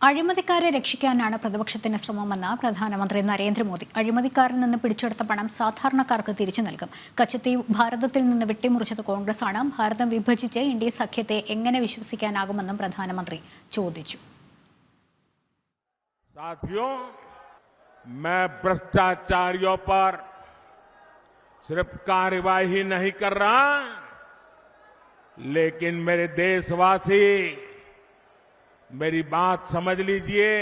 അഴിമതിക്കാരെ രക്ഷിക്കാനാണ് പ്രതിപക്ഷത്തിന്റെ ശ്രമമെന്ന് പ്രധാനമന്ത്രി നരേന്ദ്രമോദി. അഴിമതിക്കാരിൽ നിന്ന് പിടിച്ചെടുത്ത പണം സാധാരണക്കാർക്ക് തിരിച്ചു നൽകും. കച്ചത്തീവ് ഭാരതത്തിൽ നിന്ന് വെട്ടിമുറിച്ചത് കോൺഗ്രസാണ്. ഭാരതം വിഭജിച്ച് ഇന്ത്യ സഖ്യത്തെ എങ്ങനെ വിശ്വസിക്കാനാകുമെന്നും പ്രധാനമന്ത്രി ചോദിച്ചു. साथियों, मैं भ्रष्टाचारियों पर सिर्फ कार्यवाही नहीं कर रहा, लेकिन मेरे देशवासी मेरी बात समझ लीजिए।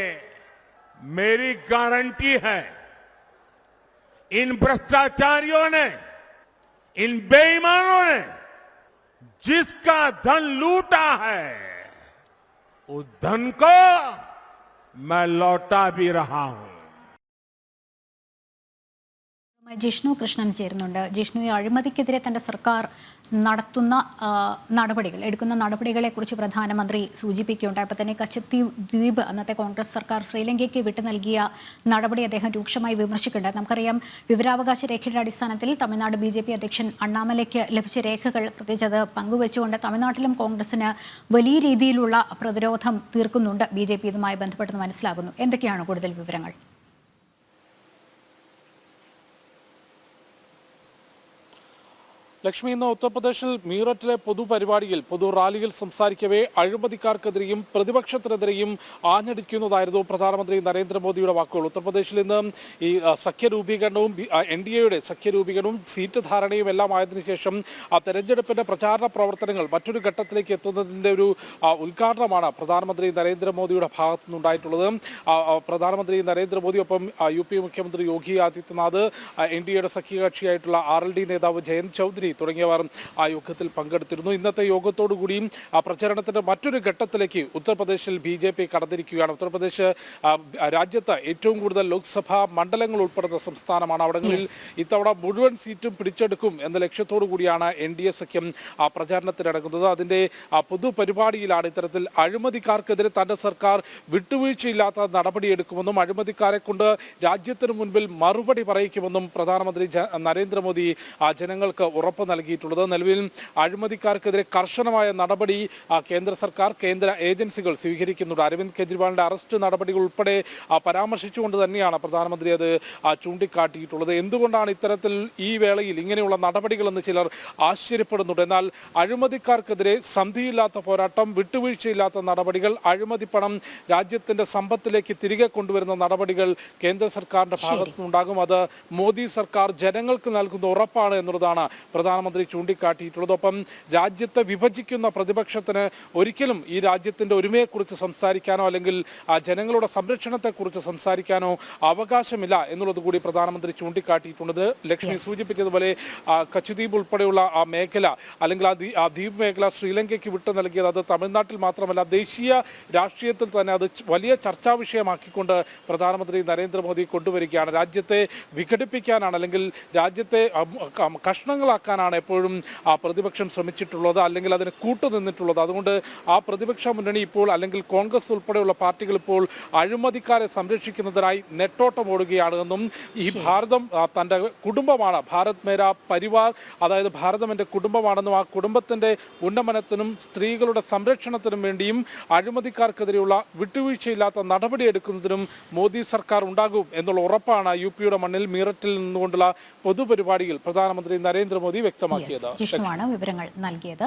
मेरी गारंटी है, इन भ्रष्टाचारियों ने, इन बेईमानों ने जिसका धन लूटा है, उस धन को मैं लौटा भी रहा हूं. ജിഷ്ണു കൃഷ്ണൻ ചേരുന്നുണ്ട്. ജിഷ്ണു, ഈ അഴിമതിക്കെതിരെ തന്റെ സർക്കാർ എടുക്കുന്ന നടപടികളെക്കുറിച്ച് പ്രധാനമന്ത്രി സൂചിപ്പിക്കുകയുണ്ടായി. അപ്പോൾ തന്നെ കച്ചത്തീവ് ദ്വീപ് അന്നത്തെ കോൺഗ്രസ് സർക്കാർ ശ്രീലങ്കയ്ക്ക് വിട്ടു നൽകിയ നടപടി അദ്ദേഹം രൂക്ഷമായി വിമർശിക്കുന്നുണ്ട്. നമുക്കറിയാം, വിവരാവകാശ രേഖയുടെ അടിസ്ഥാനത്തിൽ തമിഴ്നാട് BJP അധ്യക്ഷൻ അണ്ണാമലയ്ക്ക് ലഭിച്ച രേഖകൾ പ്രത്യേകിച്ച് അത് പങ്കുവെച്ചുകൊണ്ട് തമിഴ്നാട്ടിലും കോൺഗ്രസിന് വലിയ രീതിയിലുള്ള പ്രതിരോധം തീർക്കുന്നുണ്ട് BJP. ഇതുമായി ബന്ധപ്പെട്ടെന്ന് മനസ്സിലാകുന്നു. എന്തൊക്കെയാണ് കൂടുതൽ വിവരങ്ങൾ? ലക്ഷ്മി, ഇന്ന് ഉത്തർപ്രദേശിൽ മീററ്റിലെ പൊതുപരിപാടിയിൽ റാലിയിൽ സംസാരിക്കവേ അഴിമതിക്കാർക്കെതിരെയും പ്രതിപക്ഷത്തിനെതിരെയും ആഞ്ഞടിക്കുന്നതായിരുന്നു പ്രധാനമന്ത്രി നരേന്ദ്രമോദിയുടെ വാക്കുകൾ. ഉത്തർപ്രദേശിൽ ഇന്ന് ഈ സഖ്യരൂപീകരണവും NDAയുടെ സഖ്യരൂപീകരണവും സീറ്റ് ധാരണയും എല്ലാം ആയതിനു ശേഷം തെരഞ്ഞെടുപ്പിന്റെ പ്രചാരണ പ്രവർത്തനങ്ങൾ മറ്റൊരു ഘട്ടത്തിലേക്ക് എത്തുന്നതിന്റെ ഒരു ഉദ്ഘാടനമാണ് പ്രധാനമന്ത്രി നരേന്ദ്രമോദിയുടെ ഭാഗത്തു നിന്നുണ്ടായിട്ടുള്ളത്. പ്രധാനമന്ത്രി നരേന്ദ്രമോദി ഒപ്പം UP മുഖ്യമന്ത്രി യോഗി ആദിത്യനാഥ്, NDAയുടെ സഖ്യകക്ഷിയായിട്ടുള്ള RLD നേതാവ് ജയന്ത് ചൗധരി തുടങ്ങിയവർ ആ യോഗത്തിൽ പങ്കെടുത്തിരുന്നു. ഇന്നത്തെ യോഗത്തോടുകൂടിയും പ്രചരണത്തിന്റെ മറ്റൊരു ഘട്ടത്തിലേക്ക് ഉത്തർപ്രദേശിൽ BJP കടന്നിരിക്കുകയാണ്. ഉത്തർപ്രദേശ് രാജ്യത്ത് ഏറ്റവും കൂടുതൽ ലോക്സഭാ മണ്ഡലങ്ങൾ ഉൾപ്പെടുന്ന സംസ്ഥാനമാണ്. അവിടങ്ങളിൽ ഇത്തവണ മുഴുവൻ സീറ്റും പിടിച്ചെടുക്കും എന്ന ലക്ഷ്യത്തോടു കൂടിയാണ് NDA സഖ്യം പ്രചാരണത്തിനിറങ്ങുന്നത്. അതിന്റെ പൊതുപരിപാടിയിലാണ് ഇത്തരത്തിൽ അഴിമതിക്കാർക്കെതിരെ തന്റെ സർക്കാർ വിട്ടുവീഴ്ചയില്ലാത്ത നടപടിയെടുക്കുമെന്നും അഴിമതിക്കാരെ കൊണ്ട് രാജ്യത്തിന് മുൻപിൽ മറുപടി പറയിക്കുമെന്നും പ്രധാനമന്ത്രി നരേന്ദ്രമോദി ജനങ്ങൾക്ക് ഉറപ്പ് നൽകിയിട്ടുള്ളത്. നിലവിൽ അഴിമതിക്കാർക്കെതിരെ കർശനമായ നടപടി കേന്ദ്ര സർക്കാർ, കേന്ദ്ര ഏജൻസികൾ സ്വീകരിക്കുന്നുണ്ട്. അരവിന്ദ് കെജ്രിവാളിന്റെ അറസ്റ്റ് നടപടികൾ ഉൾപ്പെടെ പരാമർശിച്ചുകൊണ്ട് തന്നെയാണ് പ്രധാനമന്ത്രി അത് ചൂണ്ടിക്കാട്ടിയിട്ടുള്ളത്. എന്തുകൊണ്ടാണ് ഇത്തരത്തിൽ ഈ വേളയിൽ ഇങ്ങനെയുള്ള നടപടികളെന്ന് ചിലർ ആശ്ചര്യപ്പെടുന്നുണ്ട്. എന്നാൽ അഴിമതിക്കാർക്കെതിരെ സന്ധിയില്ലാത്ത പോരാട്ടം, വിട്ടുവീഴ്ചയില്ലാത്ത നടപടികൾ, അഴിമതി പണം രാജ്യത്തിന്റെ സമ്പത്തിലേക്ക് തിരികെ കൊണ്ടുവരുന്ന നടപടികൾ കേന്ദ്ര സർക്കാരിന്റെ ഭാഗത്തുനിന്നുണ്ടാകും. അത് മോദി സർക്കാർ ജനങ്ങൾക്ക് നൽകുന്ന ഉറപ്പാണ് എന്നുള്ളതാണ് പ്രധാനമന്ത്രി ചൂണ്ടിക്കാട്ടിയിട്ടുള്ളത്. ഒപ്പം രാജ്യത്തെ വിഭജിക്കുന്ന പ്രതിപക്ഷത്തിന് ഒരിക്കലും ഈ രാജ്യത്തിന്റെ ഒരുമയെക്കുറിച്ച് സംസാരിക്കാനോ അല്ലെങ്കിൽ ജനങ്ങളുടെ സംരക്ഷണത്തെക്കുറിച്ച് സംസാരിക്കാനോ അവകാശമില്ല എന്നുള്ളത് കൂടി പ്രധാനമന്ത്രി ചൂണ്ടിക്കാട്ടിയിട്ടുള്ളത്. ലക്ഷ്മി സൂചിപ്പിച്ചതുപോലെ കച്ചദ്വീപ് ഉൾപ്പെടെയുള്ള ആ മേഖല അല്ലെങ്കിൽ ആ ദ്വീപ് മേഖല ശ്രീലങ്കയ്ക്ക് വിട്ടു നൽകിയത് അത് തമിഴ്നാട്ടിൽ മാത്രമല്ല ദേശീയ രാഷ്ട്രീയത്തിൽ തന്നെ അത് വലിയ ചർച്ചാ വിഷയമാക്കിക്കൊണ്ട് പ്രധാനമന്ത്രി നരേന്ദ്രമോദി കൊണ്ടുവരികയാണ്. രാജ്യത്തെ വിഘടിപ്പിക്കാനാണ് അല്ലെങ്കിൽ രാജ്യത്തെ കഷ്ണങ്ങളാക്കാനാണ് എപ്പോഴും ആ പ്രതിപക്ഷം ശ്രമിച്ചിട്ടുള്ളത്, അല്ലെങ്കിൽ അതിന് കൂട്ടുനിന്നിട്ടുള്ളത്. അതുകൊണ്ട് ആ പ്രതിപക്ഷ മുന്നണി ഇപ്പോൾ അല്ലെങ്കിൽ കോൺഗ്രസ് ഉൾപ്പെടെയുള്ള പാർട്ടികൾ ഇപ്പോൾ അഴിമതിക്കാരെ സംരക്ഷിക്കുന്നതിനായി നെട്ടോട്ടം ഓടുകയാണ് എന്നും ഈ ഭാരതം തൻ്റെ കുടുംബമാണ്, ഭാരത് മേരാ പരിവാർ, അതായത് ഭാരതം എൻ്റെ കുടുംബമാണെന്നും ആ കുടുംബത്തിൻ്റെ ഉന്നമനത്തിനും സ്ത്രീകളുടെ സംരക്ഷണത്തിനും വേണ്ടിയും അഴിമതിക്കാർക്കെതിരെയുള്ള വിട്ടുവീഴ്ചയില്ലാത്ത നടപടിയെടുക്കുന്നതിനും മോദി സർക്കാർ ഉണ്ടാകും എന്നുള്ള ഉറപ്പാണ് UPയുടെ മണ്ണിൽ മീററ്റിൽ നിന്നുകൊണ്ടുള്ള പൊതുപരിപാടിയിൽ പ്രധാനമന്ത്രി നരേന്ദ്രമോദി വ്യക്തമാക്കിയത്. വിവരങ്ങൾ നൽകിയത്.